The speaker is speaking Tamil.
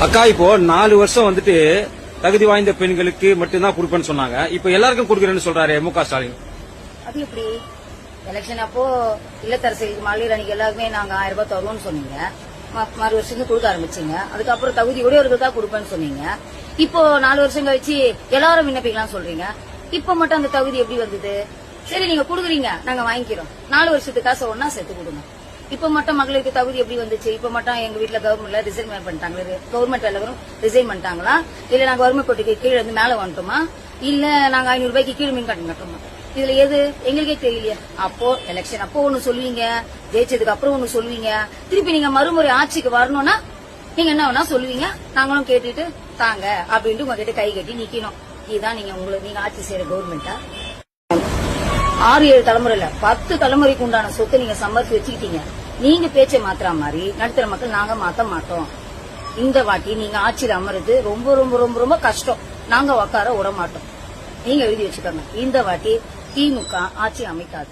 அக்கா இப்போ 4 வருஷம் வந்துட்டு தகுதி வாய்ந்த பெண்களுக்கு மட்டும்தான் கொடுப்பேன்னு சொன்னாங்க. இப்ப எல்லாருக்கும் கொடுக்குறேன்னு சொல்றாரு மு.க. ஸ்டாலின். அது எப்படி? எலெக்ஷன் அப்போ இல்லத்தரசிகளுக்கு மகளிர் அணிக்கு எல்லாருக்குமே நாங்க 1000 ரூபாய் தருவோம்னு சொன்னீங்க. மறு வருஷத்துக்கு கொடுக்க ஆரம்பிச்சீங்க. அதுக்கப்புறம் தகுதி உடையவர்கள் தான் கொடுப்பேன்னு சொன்னீங்க. இப்போ 4 வருஷம் கழிச்சு எல்லாரும் விண்ணப்பிக்கலாம் சொல்றீங்க. இப்ப மட்டும் அந்த தகுதி எப்படி வந்தது? சரி, நீங்க கொடுக்குறீங்க, நாங்க வாங்கிக்கிறோம். 4 வருஷத்துக்கு காசை ஒன்னா சேர்த்து கொடுங்க. இப்ப மட்டும் மகளிருக்கு தகுதி எப்படி வந்துச்சு? இப்ப மட்டும் எங்க வீட்டுல கவர்மெண்ட்ல ரிசைன் பண்ணிட்டாங்களா? கவர்மெண்ட் எல்லாரும் ரிசைன் பண்ணிட்டாங்களா? இல்ல நாங்க வறுமை கோட்டுக்கு கீழே இருந்து மேல வந்துட்டோமா? இல்ல நாங்க 500 ரூபாய்க்கு கீழே மின் கட்டணம் கட்டுறோமா? இதுல எது எங்களுக்கே தெரியலையா? அப்போ எலெக்ஷன் அப்போ ஒண்ணு சொல்லுவீங்க, ஜெயிச்சதுக்கு அப்புறம் ஒண்ணு சொல்லுவீங்க, திருப்பி நீங்க மறுமுறை ஆட்சிக்கு வரணும்னா நீங்க என்ன வேணா சொல்லுவீங்க. நாங்களும் கேட்டுட்டு தாங்க அப்படின்ட்டு உங்ககிட்ட கை கட்டி நிக்கணும். இதுதான் நீங்க ஆட்சி செய்யற கவர்மெண்டா? 6-7 தலைமுறையில 10 தலைமுறைக்கு உண்டான சொத்தை நீங்க சம்பாதிச்சு வச்சுக்கிட்டீங்க. நீங்க பேச்சை மாத்துற மாதிரி நடுத்தர மக்கள் நாங்க மாத்த மாட்டோம். இந்த வாட்டி நீங்க ஆட்சியில் அமர்றது ரொம்ப ரொம்ப ரொம்ப ரொம்ப கஷ்டம். நாங்க உட்கார விட மாட்டோம். நீங்க எழுதி வச்சுக்கோங்க, இந்த வாட்டி திமுக ஆட்சி அமைக்காது.